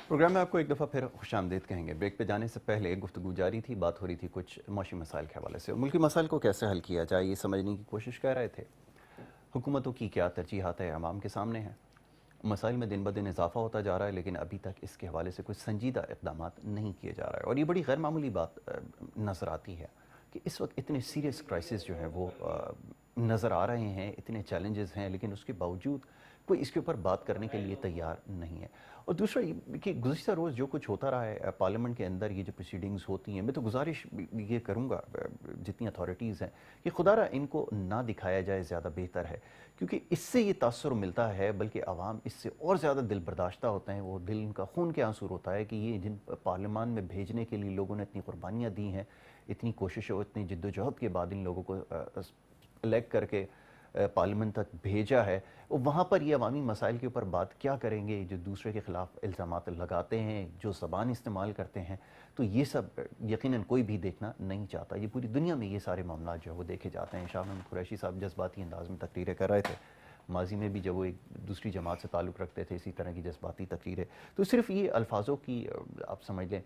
Programme میں آپ کو ایک دفعہ پھر خوش آمدید کہیں گے. بریک پہ جانے سے پہلے گفتگو جاری تھی, بات ہو رہی تھی کچھ معاشی مسائل کے حوالے سے, اور ملکی مسائل کو کیسے حل کیا جائے یہ سمجھنے کی کوشش کر رہے تھے. حکومتوں کی کیا ترجیحات عوام کے سامنے ہیں. مسائل میں دن بدن اضافہ ہوتا جا رہا ہے, لیکن ابھی تک اس کے حوالے سے کوئی سنجیدہ اقدامات نہیں کیے جا رہے ہیں, اور یہ بڑی غیر معمولی بات نظر آتی ہے کہ اس وقت اتنے سیریس کرائسس جو ہیں وہ نظر آ رہے ہیں, اتنے چیلنجز ہیں, لیکن اس کے باوجود کوئی اس کے اوپر بات کرنے کے لیے تیار نہیں ہے. اور دوسرا کہ گزشتہ روز جو کچھ ہوتا رہا ہے پارلیمنٹ کے اندر, یہ جو پروسیڈنگز ہوتی ہیں, میں تو گزارش یہ کروں گا جتنی اتھارٹیز ہیں کہ خدا را ان کو نہ دکھایا جائے زیادہ بہتر ہے, کیونکہ اس سے یہ تاثر ملتا ہے بلکہ عوام اس سے اور زیادہ دل برداشتہ ہوتے ہیں, وہ دل ان کا خون کے آنسو ہوتا ہے کہ یہ جن پارلیمان میں بھیجنے کے لیے لوگوں نے اتنی قربانیاں دی ہیں, اتنی کوششوں اتنی جد و جہد کے بعد ان لوگوں کو الیکٹ کر کے پارلیمنٹ تک بھیجا ہے, وہاں پر یہ عوامی مسائل کے اوپر بات کیا کریں گے. جو دوسرے کے خلاف الزامات لگاتے ہیں, جو زبان استعمال کرتے ہیں, تو یہ سب یقیناً کوئی بھی دیکھنا نہیں چاہتا. یہ پوری دنیا میں یہ سارے معاملات جو ہے وہ دیکھے جاتے ہیں. شاہ محمود قریشی صاحب جذباتی انداز میں تقریریں کر رہے تھے, ماضی میں بھی جب وہ ایک دوسری جماعت سے تعلق رکھتے تھے اسی طرح کی جذباتی تقریریں. تو صرف یہ الفاظوں کی آپ سمجھ لیں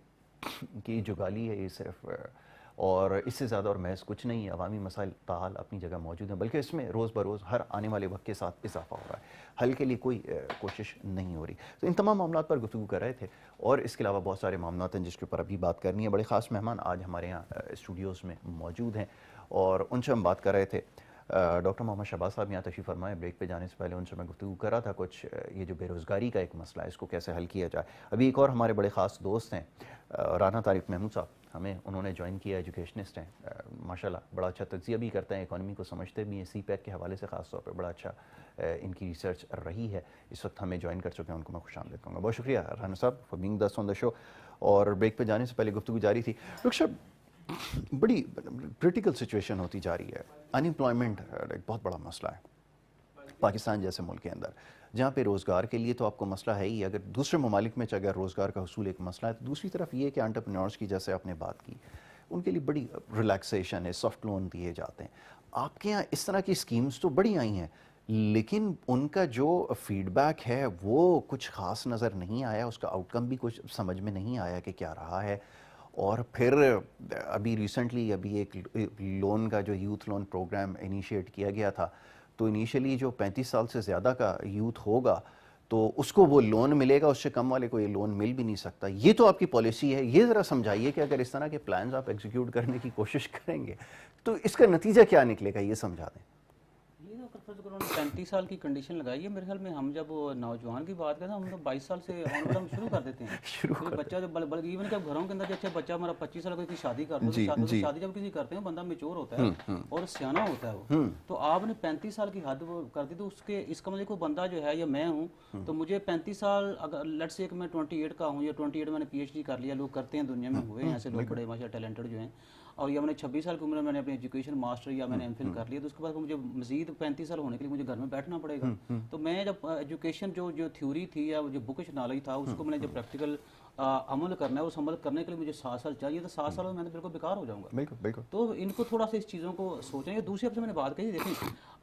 کہ جو گالی ہے یہ صرف, اور اس سے زیادہ اور محض کچھ نہیں ہے. عوامی مسائل تاحال اپنی جگہ موجود ہیں, بلکہ اس میں روز بروز ہر آنے والے وقت کے ساتھ اضافہ ہو رہا ہے, حل کے لیے کوئی کوشش نہیں ہو رہی. تو ان تمام معاملات پر گفتگو کر رہے تھے, اور اس کے علاوہ بہت سارے معاملات ہیں جس کے اوپر ابھی بات کرنی ہے. بڑے خاص مہمان آج ہمارے یہاں اسٹوڈیوز میں موجود ہیں, اور ان سے ہم بات کر رہے تھے. ڈاکٹر محمد شہباز صاحب یہاں تشریف فرمائے. بریک پہ جانے سے پہلے ان سے میں گفتگو کر رہا تھا کچھ یہ جو بے روزگاری کا ایک مسئلہ ہے اس کو کیسے حل کیا جائے. ابھی ایک اور ہمارے بڑے خاص دوست ہیں رانا طارق محمود صاحب, ہمیں انہوں نے جوائن کیا, ایجوکیشنسٹ ہیں ماشاءاللہ, بڑا اچھا تجزیہ بھی کرتے ہیں, اکانومی کو سمجھتے بھی ہیں, سی پیک کے حوالے سے خاص طور پہ بڑا اچھا ان کی ریسرچ رہی ہے. اس وقت ہمیں جوائن کر چکے ہیں, ان کو میں خوش آمدید کہوں گا. بہت شکریہ رانا صاحب فار بینگ دس آن دا شو. اور بریک پہ جانے سے پہلے گفتگو جاری تھی. ڈاکٹر صاحب بڑی کرٹیکل سچویشن ہوتی جا رہی ہے, ان امپلائمنٹ ایک بہت بڑا مسئلہ ہے پاکستان جیسے ملک کے اندر, جہاں پہ روزگار کے لیے تو آپ کو مسئلہ ہے ہی. اگر دوسرے ممالک میں اگر روزگار کا حصول ایک مسئلہ ہے, تو دوسری طرف یہ کہ انٹرپرینورز کی جیسے آپ نے بات کی, ان کے لیے بڑی ریلیکسیشن ہے, سافٹ لون دیے جاتے ہیں. آپ کے یہاں اس طرح کی اسکیمز تو بڑی آئی ہیں, لیکن ان کا جو فیڈ بیک ہے وہ کچھ خاص نظر نہیں آیا, اس کا آؤٹ کم بھی کچھ سمجھ میں نہیں آیا کہ کیا رہا ہے. اور پھر ابھی ریسنٹلی ابھی ایک لون کا جو یوتھ لون پروگرام انیشیٹ کیا گیا تھا, تو انیشلی جو 35 سال سے زیادہ کا یوتھ ہوگا تو اس کو وہ لون ملے گا, اس سے کم والے کو یہ لون مل بھی نہیں سکتا. یہ تو آپ کی پالیسی ہے, یہ ذرا سمجھائیے کہ اگر اس طرح کے پلانز آپ ایگزیکیوٹ کرنے کی کوشش کریں گے تو اس کا نتیجہ کیا نکلے گا, یہ سمجھا دیں. یہ تو اگر فرض کرو 35 سال کی کنڈیشن لگائی ہے, میرے خیال میں ہم جب نوجوان کی بات کرتے ہیں ہم تو 22 سال سے ہم شروع کر دیتے ہیں. بچہ جب بلکہ ایون کہ گھروں کے اندر جب بچہ ہمارا 25 سال کی شادی کرتا ہے تو شادی جب کسی کرتے ہیں بندہ میچور ہوتا ہے اور سیانا ہوتا ہے وہ, تو آپ نے 35 سال کی حد کر دی, تو اس کا مطلب کوئی بندہ جو ہے یا میں ہوں تو مجھے 35 سال اگر لیٹس سے کہ میں 28 کا ہوں یا 28 میں نے پی ایچ ڈی کر لیا, لوگ کرتے ہیں دنیا میں ہوئے ہیں ایسے لوگ بڑے ماشاءاللہ ٹیلنٹڈ جو ہیں, اور یا میں نے 26 سال کی عمر میں میں نے اپنی ایجوکیشن ماسٹر یا میں نے ایم فل کر لیا, تو اس کے بعد مجھے مزید 35 سال ہونے کے لیے مجھے گھر میں بیٹھنا پڑے گا. تو میں جب ایجوکیشن جو تھیوری تھی یا جو بکش نالج تھا اس کو میں نے جب پریکٹیکل عمل کرنا ہے, اس عمل کرنے کے لیے مجھے 7 سال چاہیے, تو 7 سال میں میں بالکل بیکار ہو جاؤں گا. تو ان کو تھوڑا سا اس چیزوں کو سوچیں. یا دوسری سے میں نے بات کہی, دیکھیں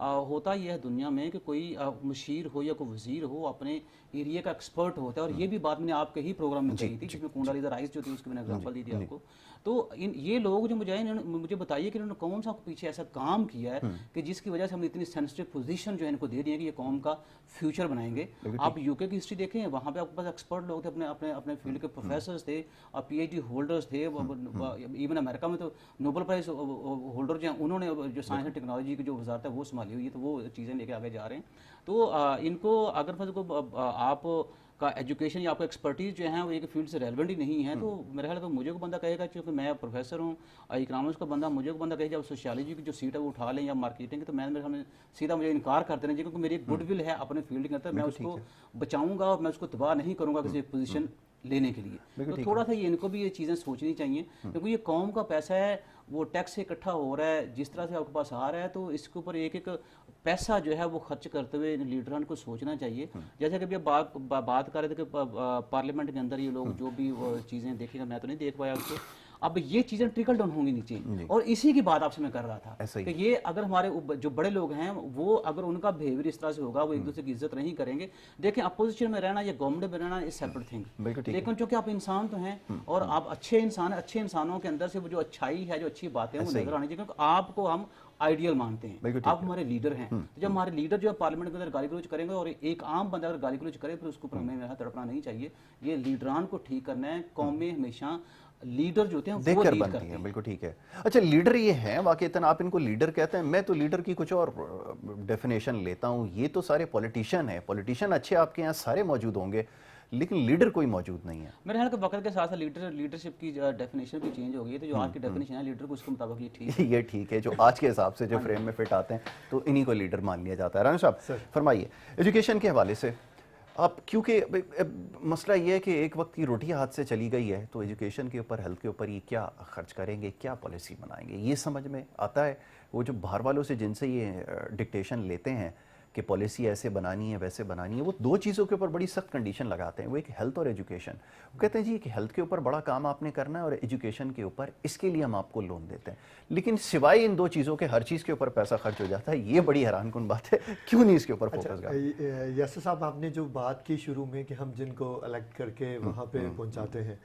ہوتا یہ ہے دنیا میں کہ کوئی مشیر ہو یا کوئی وزیر ہو اپنے ایریا کا ایکسپرٹ ہوتا ہے, اور یہ بھی بات میں نے آپ کے ہی پروگرام میں کہی تھی جس میں کنڈالیزا رائس جو تھی اس کی میں نے ایگزامپل دی تھی آپ کو. تو یہ لوگ جو مجھے بتائیے کہ انہوں نے کون سا پیچھے ایسا کام کیا ہے کہ جس کی وجہ سے ہم نے اتنی سینسٹیو پوزیشن جو ہے ان کو دے دی ہے کہ یہ قوم کا فیوچر بنائیں گے. آپ یو کے کی ہسٹری دیکھیں, وہاں پہ آپ کے پاس ایکسپرٹ لوگ تھے, اپنے فیلڈ کے پروفیسرز تھے اور پی ایچ ڈی ہولڈرز تھے. ایون امریکہ میں تو نوبل پرائز ہولڈر جو ہیں انہوں نے جو سائنس اینڈ ٹیکنالوجی کی جو وزارت ہے وہ سنبھالی ہوئی ہے, تو وہ چیزیں لے کے آگے جا رہے ہیں. تو ان کو اگر آپ کا ایجوکیشن یا آپ کا ایکسپرٹیز جو ہے وہ ایک فیلڈ سے ریلیونٹ ہی نہیں ہے, تو میرے خیال ہے مجھے کو بندہ کہے گا چونکہ میں پروفیسر ہوں, اکنامکس کا بندہ مجھے کو بندہ کہے جب سوشیالوجی کی جو سیٹ ہے وہ اٹھا لیں یا مارکیٹنگ کی, تو میں میرے خیال میں سیدھا مجھے انکار کر دینا چاہیے, کیونکہ میری ایک گڈ ول ہے اپنے فیلڈ کے اندر, میں اس کو بچاؤں گا اور میں اس کو تباہ نہیں کروں گا کسی ایک پوزیشن لینے کے لیے. تو تھوڑا سا یہ ان کو بھی یہ چیزیں سوچنی چاہیے, کیونکہ یہ قوم کا پیسہ ہے, وہ ٹیکس سے اکٹھا ہو رہا ہے, جس طرح سے آپ کے پاس آ رہا ہے, تو اس کے اوپر ایک ایک پیسہ جو ہے وہ خرچ کرتے ہوئے لیڈران کو سوچنا چاہیے. جیسے کہ ابھی بات کر رہے تھے کہ پارلیمنٹ کے اندر یہ لوگ جو بھی چیزیں دیکھیں گا, میں تو نہیں دیکھ پایا اس کو, अब ये चीज़ें ट्रिकल डाउन होंगी नीचे, और इसी की बात आपसे मैं कर रहा था कि ये अगर हमारे जो बड़े लोग हैं वो अगर उनका बिहेवियर इस तरह से होगा, वो एक दूसरे की इज्जत नहीं करेंगे। देखें, अपोजिशन में रहना या गवर्नमेंट में रहना इज सेपरेट थिंग, लेकिन चूंकि आप इंसान तो हैं और आप अच्छे इंसान, अच्छे इंसानों के अंदर से वो जो अच्छाई है, जो अच्छी बातें हैं वो नजर आनी चाहिए, क्योंकि आपको हम आइडियल मानते हैं, आप हमारे लीडर हैं। तो जब हमारे लीडर जो है पार्लियामेंट के अंदर गाली गलौज करेंगे और एक आम बंदा अगर गाली गलौज करे फिर उसको ऊपर हमें तड़पना नहीं चाहिए। ये लीडरान को ठीक करना है। कौमें हमेशा लीडर जो होते हैं वो लीड करते हैं। बिल्कुल ठीक है। अच्छा, लीडर ये हैं वाकईतन, आप इनको लीडर कहते हैं, मैं तो लीडर की कुछ और डेफिनेशन लेता हूँ। ये तो सारे पॉलिटिशियन हैं, पॉलिटिशियन अच्छे आपके यहाँ सारे मौजूद होंगे, लेकिन लीडर कोई मौजूद नहीं है। मेरे ख्याल के वक्त के साथ साथ लीडरशिप की डेफिनेशन भी चेंज हो गई है। तो जो आज की डेफिनेशन है लीडर को, उसके मुताबिक ये ठीक है। ये ठीक है, जो आज के हिसाब से जो फ्रेम में फिट आते हैं तो इन्हीं को लीडर मान लिया जाता है। राना साहब फरमाइए, एजुकेशन के हवाले से आप, क्योंकि मसला ये है कि एक वक्त की रोटी हाथ से चली गई है, तो एजुकेशन के ऊपर, हेल्थ के ऊपर ये क्या खर्च करेंगे, क्या पॉलिसी बनाएंगे, ये समझ में आता है। वो जो बाहर वालों से जिनसे ये डिक्टेशन लेते हैं कि पॉलिसी ऐसे बनानी है वैसे बनानी है, वो दो चीज़ों के ऊपर बड़ी सख्त कंडीशन लगाते हैं। वो एक हेल्थ और एजुकेशन। वो कहते हैं जी कि हेल्थ के ऊपर बड़ा काम आपने करना है और एजुकेशन के ऊपर, इसके लिए हम आपको लोन देते हैं, लेकिन सिवाय इन दो चीज़ों के हर चीज़ के ऊपर पैसा खर्च हो जाता है। ये बड़ी हैरानकुन बात है, क्यों नहीं इसके ऊपर फोकस करते? यासिर साहब, आपने जो बात की शुरू में कि हम जिनको इलेक्ट करके वहाँ पे पहुँचाते हैं,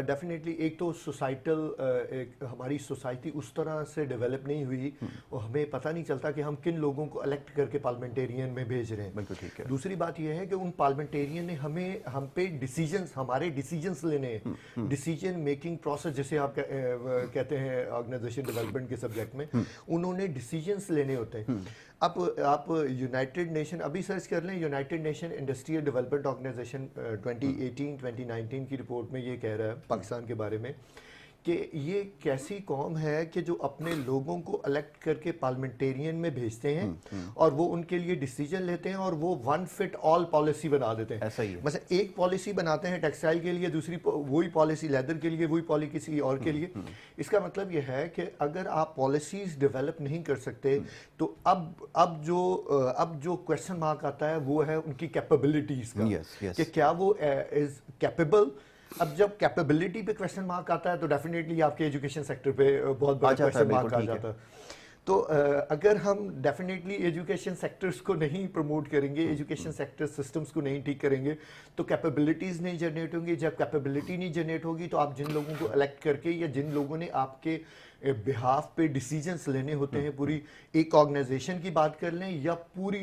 डेफिनेटली एक तो सोसाइटल, हमारी सोसाइटी उस तरह से डेवलप नहीं हुई और हमें पता नहीं चलता कि हम किन लोगों को इलेक्ट करके पार्लियामेंटेरियन में भेज रहे हैं। बिल्कुल ठीक है। दूसरी बात यह है कि उन पार्लियामेंटेरियन ने हम पे डिसीजंस, हमारे डिसीजंस लेने हैं, डिसीजन मेकिंग प्रोसेस जिसे आप कहते हैं ऑर्गेनाइजेशन डेवलपमेंट के सब्जेक्ट में, उन्होंने डिसीजंस लेने होते हैं। अब आप यूनाइटेड नेशन अभी सर्च कर लें, United Nation Industrial Development Organization 2018-2019 की रिपोर्ट में ये कह रहा है पाकिस्तान के बारे में कि ये कैसी कौम है कि जो अपने लोगों को इलेक्ट करके पार्लियामेंटेरियन में भेजते हैं और वो उनके लिए डिसीजन लेते हैं और वो वन फिट ऑल पॉलिसी बना देते हैं। ऐसा ही है। मतलब एक पॉलिसी बनाते हैं टेक्सटाइल के लिए, दूसरी वही पॉलिसी लेदर के लिए, वही पॉलिसी किसी और के लिए। इसका मतलब यह है कि अगर आप पॉलिसीज डेवलप नहीं कर सकते तो अब जो क्वेश्चन मार्क आता है वो है उनकी कैपेबिलिटीज का, कि क्या वो इज कैपेबल। अब जब कैपेबिलिटी पे क्वेश्चन मार्क आता है तो डेफिनेटली आपके एजुकेशन सेक्टर पे बहुत बड़ा क्वेश्चन मार्क आ जाता है। तो अगर हम डेफिनेटली एजुकेशन सेक्टर्स को नहीं प्रमोट करेंगे, एजुकेशन सेक्टर सिस्टम्स को नहीं ठीक करेंगे, तो कैपेबिलिटीज़ नहीं जनरेट होंगी। जब कैपेबिलिटी नहीं जनरेट होगी तो आप जिन लोगों को इलेक्ट करके या जिन लोगों ने आपके बिहाफ पे डिसीजंस लेने होते हैं, पूरी एक ऑर्गेनाइजेशन की बात कर लें या पूरी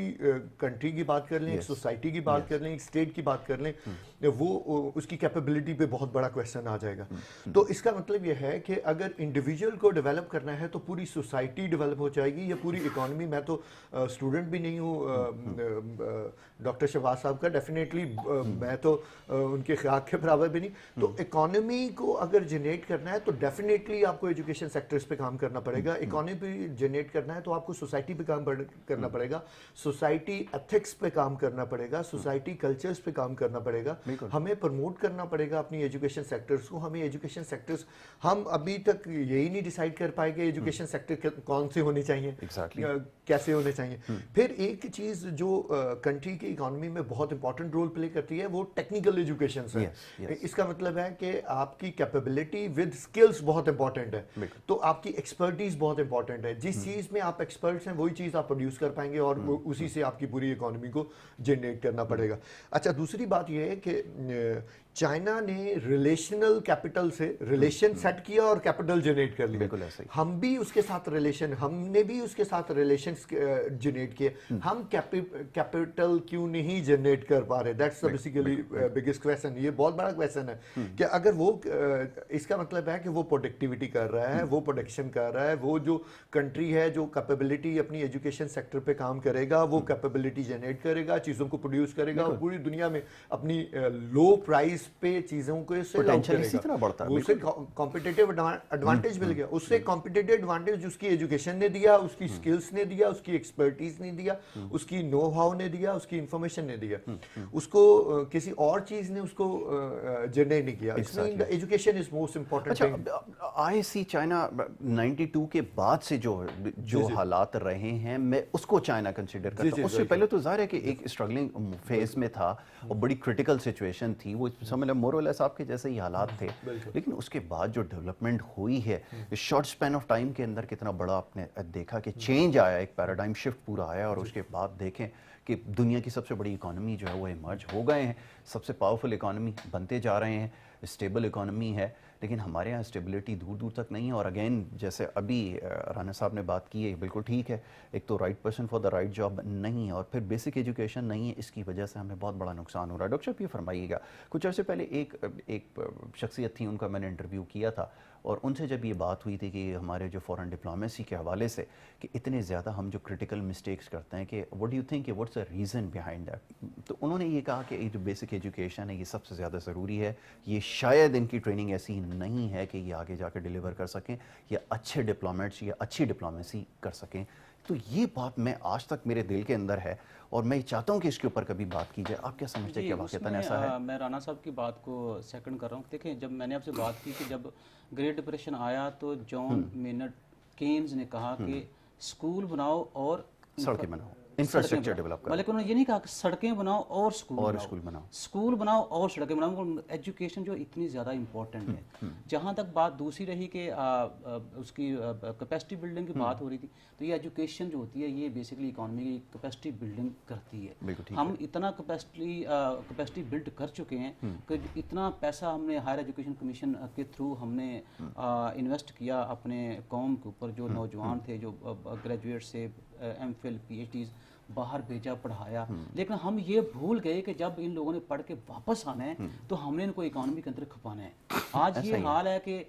कंट्री की बात कर लें, एक सोसाइटी की बात कर लें, एक स्टेट की बात कर लें, वो उसकी कैपेबिलिटी पे बहुत बड़ा क्वेश्चन आ जाएगा। तो इसका मतलब यह है कि अगर इंडिविजुअल को डेवलप करना है तो पूरी सोसाइटी डेवलप हो जाएगी या पूरी इकॉनमी। मैं तो स्टूडेंट भी नहीं हूँ डॉक्टर शहबाज साहब का, डेफिनेटली मैं तो उनके ख्याल के बराबर भी नहीं। तो इकॉनमी को अगर जनरेट करना है तो डेफिनेटली आपको एजुकेशन सेक्टर्स पे काम करना पड़ेगा। इकॉनमी जनरेट करना है तो आपको सोसाइटी पे काम करना पड़ेगा, सोसाइटी एथिक्स पे काम करना पड़ेगा, सोसाइटी कल्चर्स पे काम करना पड़ेगा। हमें प्रमोट करना पड़ेगा अपनी एजुकेशन सेक्टर्स को। हमें एजुकेशन सेक्टर्स, हम अभी तक यही नहीं डिसाइड कर पाए कि एजुकेशन सेक्टर कौन से होने चाहिए, कैसे होने चाहिए। फिर एक चीज जो कंट्री की इकोनॉमी में बहुत इंपॉर्टेंट रोल प्ले करती है वो टेक्निकल एजुकेशन है। इसका मतलब है कि आपकी कैपेबिलिटी विद स्किल्स बहुत इंपॉर्टेंट है, तो आपकी एक्सपर्टीज बहुत इंपॉर्टेंट है। जिस चीज में आप एक्सपर्ट्स हैं वही चीज आप प्रोड्यूस कर पाएंगे और उसी से आपकी पूरी इकोनॉमी को जनरेट करना पड़ेगा। अच्छा, दूसरी बात यह है कि चाइना ने रिलेशनल कैपिटल से रिलेशन सेट किया और कैपिटल जनरेट कर लिया। बिल्कुल ऐसा ही। हम भी उसके साथ हमने भी उसके साथ रिलेशन जनरेट किए। हम कैपिटल क्यों नहीं जनरेट कर पा रहे? That's the basically biggest question. ये बहुत बड़ा क्वेश्चन है कि अगर वो, इसका मतलब है कि वो प्रोडक्टिविटी कर रहा है, वो प्रोडक्शन कर रहा है, वो जो कंट्री है जो कैपेबिलिटी अपनी एजुकेशन सेक्टर पे काम करेगा, वो कैपेबिलिटी जनरेट करेगा, चीजों को प्रोड्यूस करेगा और पूरी दुनिया में अपनी लो प्राइस पे चीजों को इसी तरह बढ़ता है। उससे कॉम्पिटिटिव एडवांटेज मिल गया। उससे कॉम्पिटिटिव एडवांटेज उसकी एजुकेशन ने दिया, उसकी स्किल्स ने दिया, उसकी एक्सपर्टीज ने दिया, उसकी नो हाउ ने दिया, उसकी इंफॉर्मेशन ने दिया। उसको किसी और चीज ने उसको जनरेट नहीं किया। इसमें education is most important thing. I see China 92 के बाद से जो हालात रहे हैं, मैं उसको चाइना कंसीडर करता हूं। उससे पहले तो जाहिर है कि एक स्ट्रगलिंग फेज में था और बड़ी क्रिटिकल सिचुएशन थी। वो मतलब मोरलेस आपके जैसे ही हालात थे, लेकिन उसके बाद जो डेवलपमेंट हुई है इस शॉर्ट स्पैन ऑफ टाइम के अंदर कितना बड़ा आपने देखा कि चेंज आया, एक पैराडाइम शिफ्ट पूरा आया, और उसके बाद देखें कि दुनिया की सबसे बड़ी इकॉनमी जो है वो इमर्ज हो गए हैं, सबसे पावरफुल इकॉनमी बनते जा रहे हैं, स्टेबल इकॉनमी है, लेकिन हमारे यहाँ स्टेबिलिटी दूर दूर तक नहीं है। और अगेन जैसे अभी राना साहब ने बात की है, बिल्कुल ठीक है, एक तो right person for the right job नहीं है, और फिर बेसिक एजुकेशन नहीं है, इसकी वजह से हमें बहुत बड़ा नुकसान हो रहा है। डॉक्टर साहब ये फरमाइएगा, कुछ अर्से पहले एक शख्सियत थी, उनका मैंने इंटरव्यू किया था, और उनसे जब ये बात हुई थी कि हमारे जो फॉरेन डिप्लोमेसी के हवाले से कि इतने ज़्यादा हम जो क्रिटिकल मिस्टेक्स करते हैं कि what do you think, what's the reason behind that, तो उन्होंने ये कहा कि ये जो बेसिक एजुकेशन है ये सबसे ज़्यादा ज़रूरी है, ये शायद इनकी ट्रेनिंग ऐसी नहीं है कि ये आगे जाकर डिलीवर कर सकें या अच्छे डिप्लोमेट्स या अच्छी डिप्लोमेसी कर सकें। तो ये बात मैं आज तक मेरे दिल के अंदर है, और मैं चाहता हूँ कि इसके ऊपर कभी बात की जाए। आप क्या समझते हैं कि वाक़ईतन ऐसा है? मैं राना साहब की बात को सेकंड कर रहा हूँ। देखें, जब मैंने आपसे बात की कि जब ग्रेट डिप्रेशन आया तो जॉन मेनर्ड केन्स ने कहा कि स्कूल बनाओ और सड़कें बनाओ, इंफ्रास्ट्रक्चर डेवलप करो, बल्कि उन्होंने ये नहीं कहा कि सड़कें बनाओ और स्कूल बनाओ, स्कूल बनाओ और सड़कें बनाओ। एजुकेशन जो इतनी ज़्यादा इंपॉर्टेंट है। जहाँ तक बात दूसरी रही कि उसकी कैपेसिटी बिल्डिंग की बात हो रही थी, तो ये एजुकेशन जो होती है ये बेसिकली इकॉनमी की कैपेसिटी बिल्डिंग करती है। हम इतना कैपेसिटी बिल्ड कर चुके हैं कि इतना पैसा हमने हायर एजुकेशन कमीशन के थ्रू हमने इन्वेस्ट किया अपने कौम के ऊपर, जो नौजवान थे, जो ग्रेजुएट से एमफिल PhDs बाहर भेजा, पढ़ाया, लेकिन हम ये भूल गए कि जब इन लोगों ने पढ़ के वापस आना है तो हमने इनको इकोनॉमी के अंदर खपाना है। आज ये हाल है कि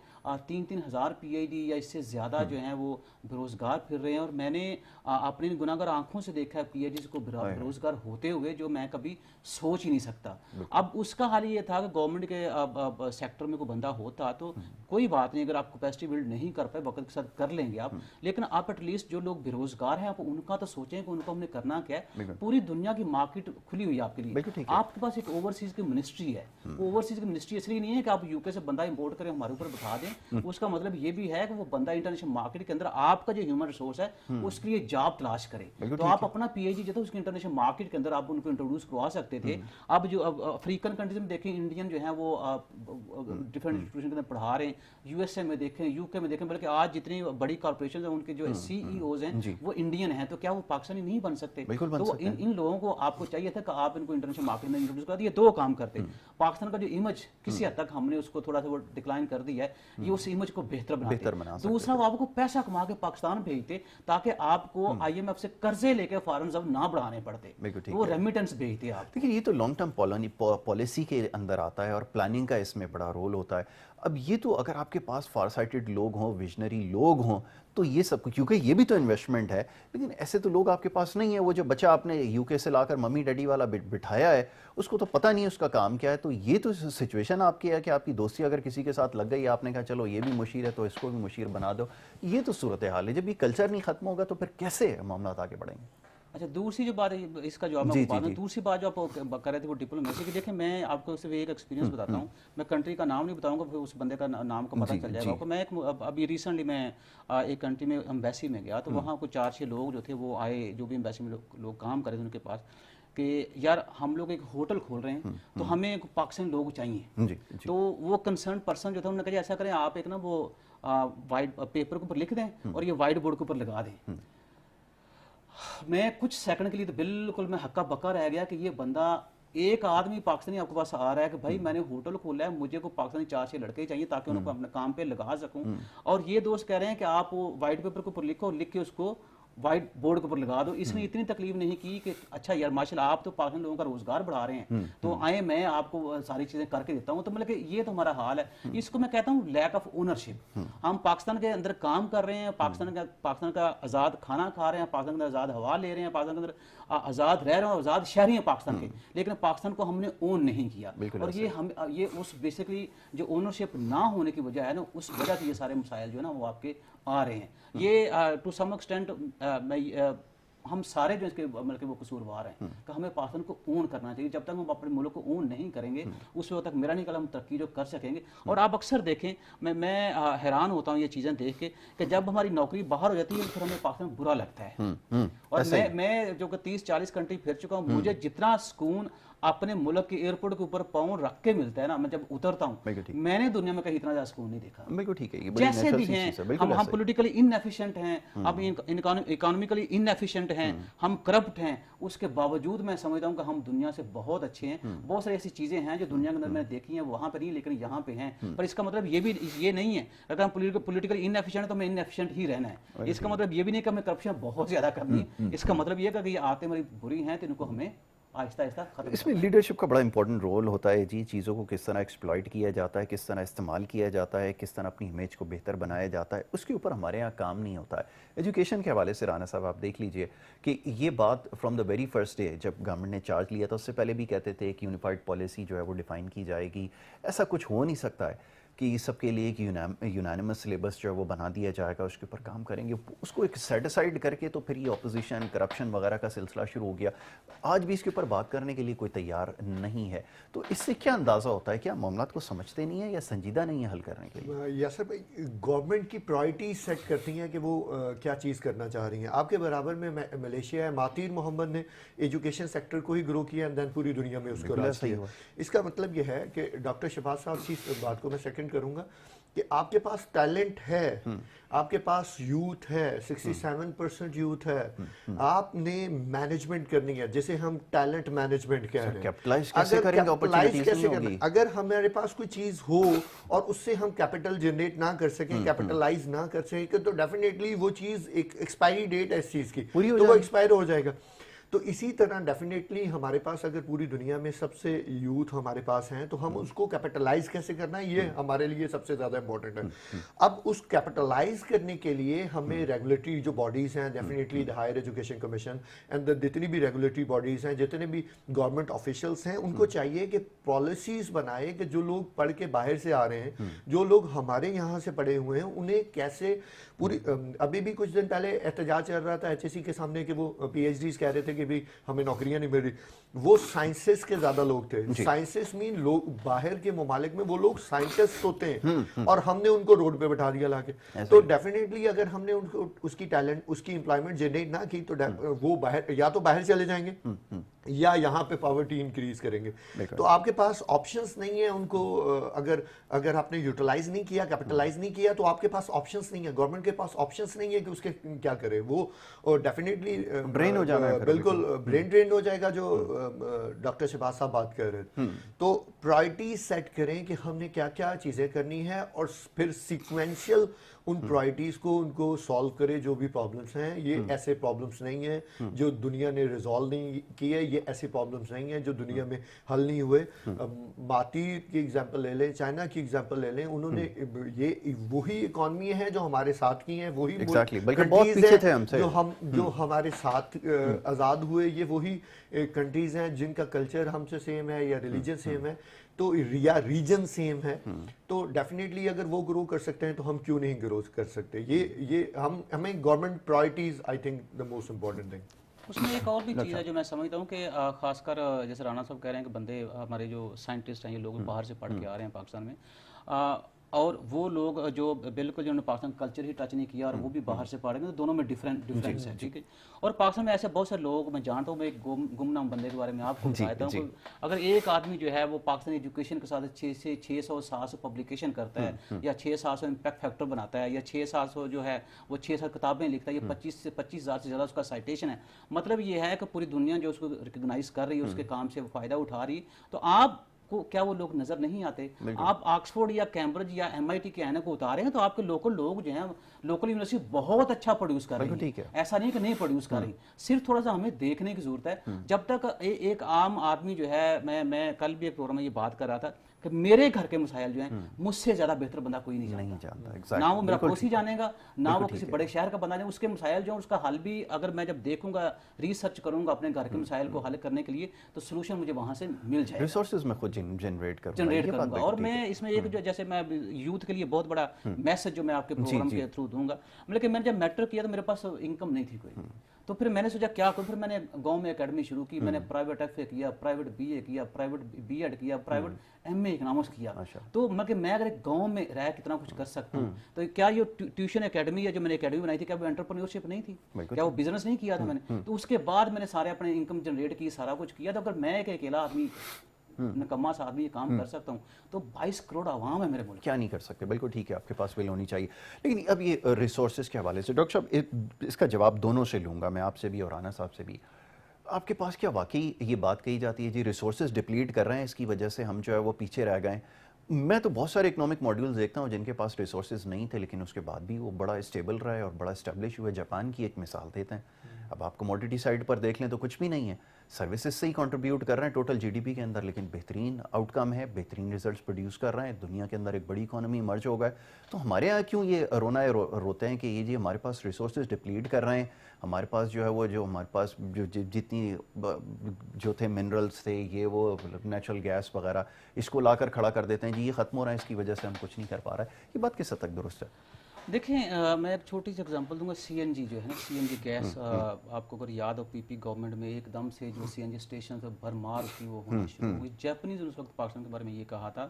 3-3 हज़ार PhD या इससे ज़्यादा जो हैं वो बेरोज़गार फिर रहे हैं, और मैंने अपनी गुनाहगार आंखों से देखा है PhDs को बेरोज़गार होते हुए, जो मैं कभी सोच ही नहीं सकता। अब उसका हाल ये था कि गवर्नमेंट के सेक्टर में कोई बंदा होता तो कोई बात नहीं, अगर आप कैपेसिटी बिल्ड नहीं कर पाए वक्त के साथ कर लेंगे आप, लेकिन आप एटलीस्ट जो लोग बेरोज़गार हैं आप उनका तो सोचें कि उनको हमने करना क्या है। पूरी दुनिया की मार्केट खुली हुई है आपके लिए, आपके पास एक ओवरसीज़ की मिनिस्ट्री है। ओवरसीज़ की मिनिस्ट्री इसलिए नहीं है कि आप यूके से बंदा इंपोर्ट करें हमारे ऊपर बिठा दें, उसका मतलब ये भी है कि वो बंदा इंटरनेशनल मार्केट के अंदर आपका जो ह्यूमन रिसोर्स है उसके लिए जॉब तलाश करे। तो आप अपना PhD जो था उसके इंटरनेशनल मार्केट के अंदर आप उनको इंट्रोड्यूस करवा सकते थे। अब जो अफ्रीकन कंट्रीज में देखें, इंडियन जो है वो डिफरेंट इंस्टीट्यूशन के अंदर पढ़ा रहे हैं, USA में देखें, UK में देखें, बल्कि आज जितनी बड़ी कॉर्पोरेशन है उनके जो CEOs हैं वो इंडियन हैं, तो क्या वो पाकिस्तानी नहीं बन सकते? तो इन लोगों को आपको चाहिए था कि आप इनको इंटरनेशनल मार्केट में इंट्रोड्यूस कर दिए, दो काम करते। पाकिस्तान का जो इमेज किसी हद तक हमने उसको थोड़ा सा वो डिक्लाइन कर दिया है, ये उस इमेज को बेहतर बना। दूसरा, वो आपको पैसा कमा के पाकिस्तान भेजते ताकि आपको IMF से कर्जे लेके फॉरेन जब ना बढ़ाने पड़ते, वो रेमिटेंस भेजते आप। देखिए, ये तो लॉन्ग टर्म पॉलिसी के अंदर आता है और प्लानिंग का इसमें बड़ा रोल होता है। अब ये तो अगर आपके पास फारसाइटेड लोग हों, विजनरी लोग हों, तो ये सब, क्योंकि ये भी तो इन्वेस्टमेंट है, लेकिन ऐसे तो लोग आपके पास नहीं है। वो जो बच्चा आपने UK से लाकर मम्मी डैडी वाला बिठाया है, उसको तो पता नहीं है उसका काम क्या है। तो ये तो सिचुएशन आपकी है कि आपकी दोस्ती अगर किसी के साथ लग गई, आपने कहा चलो ये भी मुशीर है तो इसको भी मुशीर बना दो, ये तो सूरत हाल है। जब ये कल्चर नहीं खत्म होगा तो फिर कैसे मामला आगे बढ़ेंगे? अच्छा, दूसरी जो बात है, इसका जवाब मैं बता दूं। दूसरी बात जो आप कर रहे थे वो डिप्लोमेसी की, देखिए मैं आपको सिर्फ एक एक्सपीरियंस बताता हूँ, मैं कंट्री का नाम नहीं बताऊंगा, फिर उस बंदे का नाम का पता चल जाएगा आपको। मैं अभी रिसेंटली मैं एक कंट्री में एम्बेसी में गया, तो वहाँ कुछ 4-6 लोग जो थे वो आए, जो भी एम्बेसी में लोग काम कर रहे थे उनके पास, कि यार हम लोग एक होटल खोल रहे हैं तो हमें पाकिस्तानी लोग चाहिए। तो वो कंसर्न पर्सन जो था उन्होंने कहा ऐसा करें आप एक ना वो वाइट पेपर के ऊपर लिख दें और ये वाइट बोर्ड के ऊपर लगा दें। मैं कुछ सेकंड के लिए तो बिल्कुल मैं हक्का बक्का रह गया कि ये बंदा, एक आदमी पाकिस्तानी आपके पास आ रहा है कि भाई मैंने होटल खोला है, मुझे को पाकिस्तानी 4-6 लड़के चाहिए ताकि उनको अपने काम पे लगा सकूं, और ये दोस्त कह रहे हैं कि आप वो वाइट पेपर के ऊपर लिखो, लिख के उसको वाइट बोर्ड के ऊपर लगा दो। इसने इतनी तकलीफ नहीं की कि अच्छा यार माशाल्लाह आप तो पाकिस्तानी लोगों का रोजगार बढ़ा रहे हैं, तो आए मैं आपको सारी चीजें करके देता हूँ। तो मतलब कि ये तो हमारा हाल है। इसको मैं कहता हूँ लैक ऑफ ओनरशिप। हम पाकिस्तान के अंदर काम कर रहे हैं, पाकिस्तान का आज़ाद खाना खा रहे हैं, पाकिस्तान के अंदर आज़ाद हवा ले रहे हैं, पाकिस्तान के अंदर आज़ाद रह रहे हैं, आज़ाद शहरी हैं पाकिस्तान के, लेकिन पाकिस्तान को हमने ओन नहीं किया। और ये उस बेसिकली जो ओनरशिप ना होने की वजह है ना, उस वजह से ये सारे मसाइल जो है ना वो आपके आ रहे हैं। ये टू सम एक्सटेंट हम सारे जो इसके मतलब वो कसूरवार हैं कि हमें पाकिस्तान को ओन करना चाहिए। जब तक हम अपने मुल्क को ओन नहीं करेंगे उस वक्त तक मेरा नहीं कल हम तरक्की जो कर सकेंगे। और आप अक्सर देखें, मैं हैरान होता हूँ ये चीज़ें देख के कि जब हमारी नौकरी बाहर हो जाती है फिर हमें पाकिस्तान बुरा लगता है। और मैं जो कि 30-40 कंट्री फिर चुका हूँ, मुझे जितना सुकून अपने मुल्क के एयरपोर्ट के ऊपर पाँव रख के मिलता है ना, मैं जब उतरता हूँ, मैंने दुनिया में कहीं इतना ज्यादा सुकून नहीं देखा। बिल्कुल ठीक है, ये बड़ी जैसे भी natural सी चीज़ है, हैं बिल्कुल हम ऐसे। पॉलिटिकली इनएफिशिएंट हैं, अब इकोनॉमिकली इनएफिशिएंट हैं, हम करप्ट हैं, उसके बावजूद मैं समझता हूँ कि हम दुनिया से बहुत अच्छे हैं। बहुत सारी ऐसी चीजें हैं जो दुनिया के अंदर मैंने देखी हैं, वहां पर नहीं लेकिन यहाँ पे हैं। पर इसका मतलब ये नहीं है अगर हम पॉलिटिकली इनएफिशिएंट है तो हमें इनएफिशिएंट ही रहना है। इसका मतलब ये भी नहीं कि हमें करप्शन बहुत ज्यादा करनी है। इसका मतलब ये कि ये आते हमारी बुरी हैं तो इनको हमें आहिस्ता आहिस्ता खत्म। इसमें लीडरशिप का बड़ा इंपॉर्टेंट रोल होता है जी, चीज़ों को किस तरह एक्सप्लॉइट किया जाता है, किस तरह इस्तेमाल किया जाता है, किस तरह अपनी इमेज को बेहतर बनाया जाता है, उसके ऊपर हमारे यहाँ काम नहीं होता है। एजुकेशन के हवाले से राना साहब आप देख लीजिए कि ये बात from the very first day जब गवर्नमेंट ने चार्ज लिया था उससे पहले भी कहते थे कि यूनिफाइड पॉलिसी जो है वो डिफ़ाइन की जाएगी। ऐसा कुछ हो नहीं सकता है कि सबके लिए एक यूनानिमस सिलेबस जो है वो बना दिया जाएगा, उसके ऊपर काम करेंगे, उसको एक सेट असाइड करके तो फिर ये ऑपोजिशन करप्शन वगैरह का सिलसिला शुरू हो गया। आज भी इसके ऊपर बात करने के लिए कोई तैयार नहीं है। तो इससे क्या अंदाज़ा होता है, क्या मामलात को समझते नहीं है या संजीदा नहीं है हल करने के लिए? यासर भाई, गवर्नमेंट की प्रायोरिटी सेट करती हैं कि वो क्या चीज़ करना चाह रही हैं। आपके बराबर में मलेशिया है, महातीर मोहम्मद ने एजुकेशन सेक्टर को ही ग्रो किया एंड देन पूरी दुनिया में उसको राज किया। इसका मतलब ये है कि डॉक्टर शहबाज साहब की बात को मैं सेकंड करूंगा कि आपके पास टैलेंट है, आपके पास यूथ है, 67% यूथ है, आपने मैनेजमेंट करनी है, जिसे हम टैलेंट मैनेजमेंट कह रहे हैं। कैपिटलाइज कैसे करेंगे, अपॉर्चुनिटीज नहीं होगी। अगर हमारे पास कोई चीज हो और उससे हम कैपिटल जनरेट ना कर सकें, कैपिटलाइज ना कर सकें, तो डेफिनेटली वो चीज एक एक्सपायरी डेट है इस चीज की, तो वो एक्सपायर हो जाएगा। तो इसी तरह डेफिनेटली हमारे पास अगर पूरी दुनिया में सबसे यूथ हमारे पास हैं तो हम उसको कैपिटलाइज कैसे करना है, ये हमारे लिए सबसे ज़्यादा इंपॉर्टेंट है। अब उस कैपिटलाइज करने के लिए हमें रेगुलेटरी जो बॉडीज़ हैं, definitely the Higher Education Commission and जितनी भी रेगुलेटरी बॉडीज़ हैं, जितने भी गवर्नमेंट ऑफिशियल्स हैं, उनको चाहिए कि पॉलिसीज़ बनाए कि जो लोग पढ़ के बाहर से आ रहे हैं, जो लोग हमारे यहाँ से पढ़े हुए हैं, उन्हें कैसे पूरी अभी भी कुछ दिन पहले एहतजाज चल रहा था HSC के सामने कि वो PhDs कह रहे थे कि भी हमें नौकरियां नहीं मिल रही। वो साइंसेस के ज्यादा लोग थे। साइंसेस मीन लोग बाहर के ममालिक में वो लोग साइंटिस्ट होते हैं और हमने उनको रोड पे बैठा दिया लाके। तो डेफिनेटली अगर हमने उनको उसकी टैलेंट, उसकी एम्प्लॉयमेंट जनरेट ना की तो वो बाहर या तो बाहर चले जाएंगे या यहाँ पे पॉवर्टी इंक्रीज करेंगे। तो आपके पास ऑप्शंस नहीं है उनको, अगर आपने यूटिलाइज नहीं किया, कैपिटलाइज नहीं किया, तो आपके पास ऑप्शंस नहीं है, गवर्नमेंट के पास ऑप्शंस नहीं है कि उसके क्या करे। वो डेफिनेटली ब्रेन हो जाना है, बिल्कुल ब्रेन ड्रेन हो जाएगा, जो डॉक्टर शहबाज साहब बात कर रहे थे। तो प्रायोरिटी सेट करें कि हमने क्या क्या चीजें करनी है और फिर सीक्वेंशियल उन प्रायोरिटीज को उनको सॉल्व करे। जो भी प्रॉब्लम्स हैं, ये ऐसे प्रॉब्लम्स नहीं है जो दुनिया ने रिजॉल्व नहीं किए, ये ऐसे प्रॉब्लम्स नहीं है जो दुनिया में हल नहीं हुए। मातीर की एग्जांपल ले लें, चाइना की एग्जांपल ले लें, उन्होंने ये वही इकॉनमी है जो हमारे साथ की है, वही जो हमारे साथ आजाद हुए, ये वही कंट्रीज हैं जिनका कल्चर हमसे सेम है या रिलीजन सेम है, तो या रीजन सेम है। तो डेफिनेटली अगर वो ग्रो कर सकते हैं तो हम क्यों नहीं ग्रो कर सकते। ये हमें government priorities I think the most important thing. उसमें एक और भी चीज़ है जो मैं समझता हूँ कि खासकर जैसे राणा साहब कह रहे हैं कि बंदे हमारे जो साइंटिस्ट हैं, ये लोग बाहर से पढ़ के आ रहे हैं पाकिस्तान में, और वो लोग जो बिल्कुल जिन्होंने पाकिस्तान कल्चर ही टच नहीं किया और वो भी बाहर से पढ़ गए, तो दोनों में डिफरेंस है। ठीक है। और पाकिस्तान में ऐसे बहुत सारे लोग मैं जानता हूँ, मैं एक गुमनाम बंदे के बारे में आपको बताता हूँ। अगर एक आदमी जो है वो पाकिस्तानी एजुकेशन के साथ 600-700 पब्लिकेशन करता है या 600-700 इम्पैक्ट फैक्टर बनाता है या 600-700 जो है वो 600 किताबें लिखता है, ये 25 से 25,000 से ज़्यादा उसका साइटेशन है। मतलब ये है कि पूरी दुनिया जो उसको रिकग्नाइज कर रही है, उसके काम से वो फ़ायदा उठा रही। तो आप को क्या वो लोग नजर नहीं आते? आप ऑक्सफोर्ड या कैम्ब्रिज या MIT के आईने को उतारे हैं तो आपके लोकल लोग जो हैं, लोकल यूनिवर्सिटी बहुत अच्छा प्रोड्यूस कर रही है। ऐसा नहीं कि नहीं प्रोड्यूस कर रही, सिर्फ थोड़ा सा हमें देखने की जरूरत है। जब तक एक आम आदमी जो है, मैं कल भी एक प्रोग्राम में ये बात कर रहा था कि मेरे घर के मसाइल जो हैं मुझसे ज्यादा बेहतर बंदा कोई नहीं जानता। ना वो मेरा पड़ोसी जानेगा, ना वो किसी बड़े शहर का बंदा जाने। उसके मसाइल जो उसका हल भी अगर मैं जब देखूंगा, रिसर्च करूंगा अपने घर के मसाइल को हल करने के लिए, तो सोल्यूशन मुझे वहां से मिल जाएगा। रिसोर्सेज में खुद जनरेट करूंगा। और मैं इसमें एक जो जैसे मैं यूथ के लिए बहुत बड़ा मैसेज जो मैं आपके प्रोग्राम के थ्रू दूंगा, लेकिन मैंने जब मैटर किया तो मेरे पास इनकम नहीं थी कोई, تو پھر میں نے سوچا کیا کروں، پھر میں نے گاؤں میں اکیڈمی شروع کی، میں نے پرائیویٹ ایف اے کیا، پرائیویٹ بی اے کیا، پرائیویٹ بی ایڈ کیا، پرائیویٹ ایم اے اکنامکس کیا. تو میں اگر ایک گاؤں میں رہ کتنا کچھ کر سکتا ہوں، تو کیا یہ ٹیوشن اکیڈمی ہے جو میں نے اکیڈمی بنائی تھی، کیا وہ انٹرپرینیورشپ نہیں تھی؟ کیا وہ بزنس نہیں کیا تھا میں نے؟ تو اس کے بعد میں نے سارے اپنے انکم جنریٹ کی، سارا کچھ کیا. تو اگر میں ایک اکیلا آدمی نکما سا آدمی یہ کام کر سکتا ہوں تو 22 کروڑ عوام ہے میرے ملک. کیا نہیں کر سکتے؟ بالکل ٹھیک ہے، آپ کے پاس ول ہونی چاہیے. لیکن اب یہ ریسورسز کے حوالے سے ڈاکٹر صاحب اس کا جواب دونوں سے لوں گا میں، آپ سے بھی اور رانا صاحب سے بھی. آپ کے پاس کیا واقعی یہ بات کہی جاتی ہے جی ریسورسز ڈپلیٹ کر رہے ہیں، اس کی وجہ سے ہم جو ہے وہ پیچھے رہ گئے؟ میں تو بہت سارے اکنامک ماڈیولز دیکھتا ہوں جن کے پاس ریسورسز نہیں تھے لیکن اس کے بعد بھی وہ بڑا اسٹیبل رہا ہے اور بڑا اسٹیبلش ہوئے. جاپان کی ایک مثال دیتے ہیں. اب آپ کوموڈٹی سائڈ پر دیکھ لیں تو کچھ بھی نہیں ہے، سروسز سے ہی کنٹریبیوٹ کر رہے ہیں ٹوٹل جی ڈی پی کے اندر، لیکن بہترین آؤٹ کم ہے، بہترین ریزلٹس پروڈیوس کر رہے ہیں، دنیا کے اندر ایک بڑی اکانومی مرج ہو گئے. تو ہمارے یہاں کیوں یہ روتے ہیں کہ یہ جی ہمارے پاس ریسورسز ڈپلیٹ کر رہے ہیں، ہمارے پاس جو ہے وہ جو ہمارے پاس جتنی جو تھے منرلز تھے، یہ وہ نیچرل گیس وغیرہ، اس کو لا کر کھڑا کر دیتے ہیں جی یہ ختم ہو رہا ہے، اس کی وجہ سے ہم کچھ نہیں کر پا رہے. یہ بات کس حد تک درست ہے؟ دیکھیں میں ایک چھوٹی سی ایگزامپل دوں گا. سی این جی جو ہے نا، سی این جی گیس، آپ کو اگر یاد ہو پی پی گورنمنٹ میں ایک دم سے جو سی این جی اسٹیشن بھرمار کی وہ ہونا شروع ہوئی. جیپنیز اس وقت پاکستان کے بارے میں یہ کہا تھا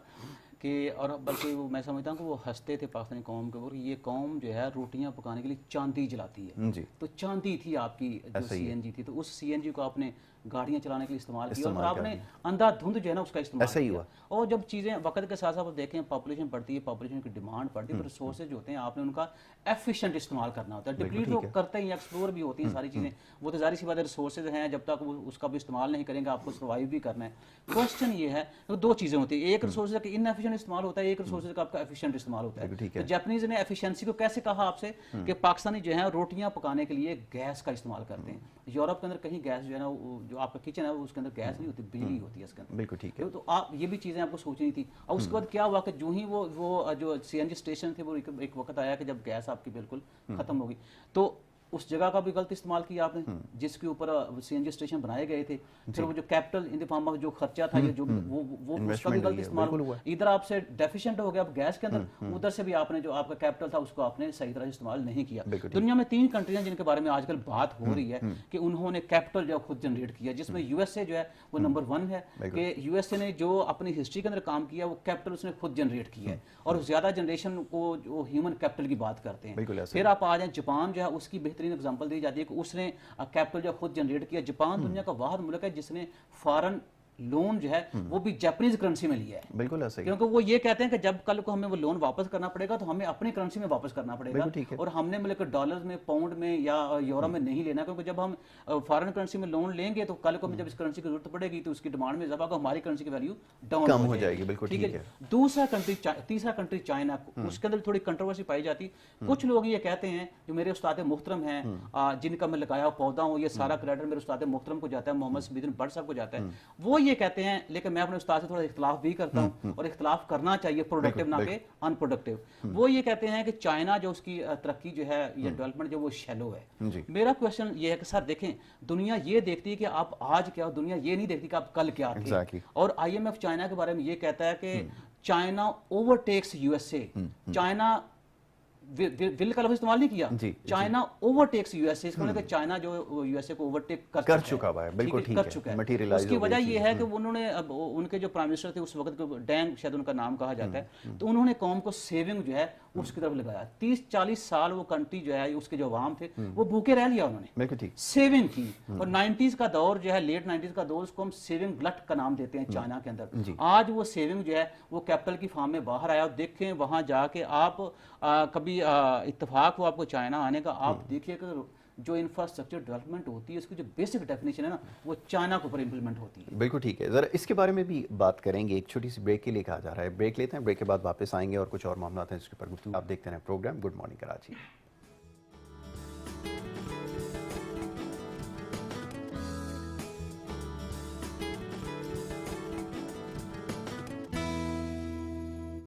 کہ، اور بلکہ وہ میں سمجھتا ہوں کہ وہ ہنستے تھے پاکستانی قوم کے اوپر، یہ قوم جو ہے روٹیاں پکانے کے لیے چاندی جلاتی ہے. تو چاندی تھی آپ کی جو سی این جی تھی، تو اس سی این جی کو آپ نے گاڑیاں چلانے کے لیے استعمال کیا اور آپ نے اندھا دھند جو ہے نا اس کا استعمال کیا. اور جب چیزیں وقت کے ساتھ ساتھ آپ دیکھیں پاپولیشن بڑھتی ہے، پاپولیشن کی ڈیمانڈ بڑھتی ہے، تو ریسورسز جو ہوتے ہیں آپ نے ان کا ایفیشینٹ استعمال کرنا ہوتا ہے. ڈپلیٹ وہ کرتے ہیں، ایکسپلور بھی ہوتی ہیں ساری چیزیں، وہ تو ظاہر سی بات ہے ریسورسز ہیں، جب تک وہ اس کا بھی استعمال نہیں کریں گے آپ کو سروائیو بھی کرنا ہے. کوشچن یہ ہے کہ دو چیزیں ہوتی ہیں، ایک ریسورسز کا ان ایفیشینٹ استعمال ہوتا ہے، ایک ریسورسز کا آپ کا ایفیشینٹ استعمال ہوتا ہے. تو جاپنیز نے ایفیشنسی کو کیسے کہا آپ سے کہ پاکستانی جو ہے روٹیاں پکانے کے لیے گیس کا استعمال کرتے ہیں. یورپ کے اندر کہیں گیس جو ہے نا، جو آپ کا کچن ہے اس کے اندر گیس نہیں ہوتی، بجلی ہوتی ہے اس کے اندر. بالکل ٹھیک ہے. تو آپ یہ بھی چیزیں آپ کو سوچنی تھی. اور اس کے بعد کیا ہوا کہ جو ہی وہ جو سی این جی اسٹیشن تھے، وہ ایک وقت آیا کہ جب گیس آپ کی بالکل ختم ہوگی، تو اس جگہ کا بھی غلط استعمال کیا آپ نے جس کے اوپر سی این جی اسٹیشن بنائے گئے تھے. پھر وہ جو capital in the form of جو خرچہ تھا یا جو وہ اس کا بھی غلط استعمال ہوا. ادھر آپ سے ڈیفیشینٹ ہو گیا گیس کے اندر، ادھر سے بھی آپ نے جو آپ کا کیپٹل تھا اس کو آپ نے صحیح طرح استعمال نہیں کیا. دنیا میں 3 کنٹریاں جن کے بارے میں آج کل بات ہو رہی ہے کہ انہوں نے کیپٹل جو خود جنریٹ کیا، جس میں یو ایس اے جو ہے وہ نمبر 1 ہے کہ یو ایس اے نے جو اپنی ہسٹری کے اندر کام کیا وہ کیپٹل اس نے خود جنریٹ کیا ہے. اور زیادہ جنریشن کو جو ہیومن کیپٹل کی بات کرتے ہیں. پھر آپ آ جائیں جاپان جو ہے، اس کی بہترین اگزامپل دی جاتی ہے کہ اس نے کیپٹل جو خود جنریٹ کیا. جاپان دنیا کا واحد ملک ہے جس نے فارن لون جو ہے وہ بھی جاپنیز کرنسی میں لیا ہے. بالکل ایسا ہی، کیونکہ وہ یہ کہتے ہیں کہ جب کل کو ہمیں وہ لون واپس کرنا پڑے گا تو ہمیں اپنی کرنسی میں واپس کرنا پڑے گا، اور ہم نے ملک ڈالرز میں، پاؤنڈ میں یا یورو میں نہیں لینا. کیونکہ جب ہم فارن کرنسی میں لون لیں گے تو کل کو جب اس کرنسی کی ضرورت پڑے گی تو اس کی ڈیمانڈ میں اضافہ ہوگا، ہماری کرنسی کی ویلیو ڈاؤن ہو جائے گی. بالکل ٹھیک ہے. تیسرا کنٹری چائنا، اس کے اندر تھوڑی کنٹروورسی پائی جاتی. کچھ لوگ یہ کہتے ہیں جو میرے استاد محترم ہیں جن کا میں لگایا پودا ہوں، یہ سارا کریڈٹ میرے استاد محترم کو جاتا ہے، محمد سمیع الدین بٹ صاحب کو جاتا ہے. وہ یہ کہتے ہیں، لیکن میں اپنے استاد سے تھوڑا اختلاف بھی کرتا ہوں، اور اختلاف کرنا چاہیے، پروڈکٹیو نہ کہ ان پروڈکٹیو. وہ یہ کہتے ہیں کہ چائنا جو اس کی ترقی جو ہے یا ڈیولپمنٹ جو وہ شیلو ہے. میرا کوشچن یہ ہے کہ سر دیکھیں، دنیا یہ دیکھتی ہے کہ آپ آج کیا ہو، دنیا یہ نہیں دیکھتی کہ آپ کل کیا تھے. اور آئی ایم ایف چائنا کے بارے میں یہ کہتا ہے کہ China over takes U S A. China will کا لفظ استعمال نہیں کیا، China over takes U S A. اس کو کہ چائنا جو یو ایس اے کو اوور ٹیک کر چکا ہے. بالکل کر چکا ہے. اس کی وجہ یہ ہے کہ انہوں نے، اب ان کے جو پرائم منسٹر تھے اس وقت، ڈینگ شاید ان کا نام کہا جاتا ہے، تو انہوں نے قوم کو سیونگ جو ہے اس کی طرف لگایا. 30-40 سال وہ کنٹری جو ہے، اس کے جو عوام تھے وہ بھوکے رہ لیا، انہوں نے سیونگ کی. اور 90s کا دور جو ہے، لیٹ 90s کا دور، اس کو ہم سیونگ گلٹ کا نام دیتے ہیں چائنا کے اندر. آج وہ سیونگ جو ہے وہ کیپٹل کی فارم میں باہر آیا. دیکھیں وہاں جا کے آپ کبھی اتفاق ہو آپ کو چائنا آنے کا، آپ دیکھیے کہ جو انفراسٹرکچر ڈیولپمنٹ ہوتی ہے اس کی جو بیسک ڈیفینیشن ہے نا، وہ چائنا کے اوپر امپلیمنٹ ہوتی ہے. بالکل ٹھیک ہے. ذرا اس کے بارے میں بھی بات کریں گے. ایک چھوٹی سی بریک کے لیے کہا جا رہا ہے، بریک لیتے ہیں، بریک کے بعد واپس آئیں گے اور کچھ اور معاملات ہیں جس کے اوپر گفتگو. آپ دیکھتے ہیں پروگرام گڈ مارننگ کراچی.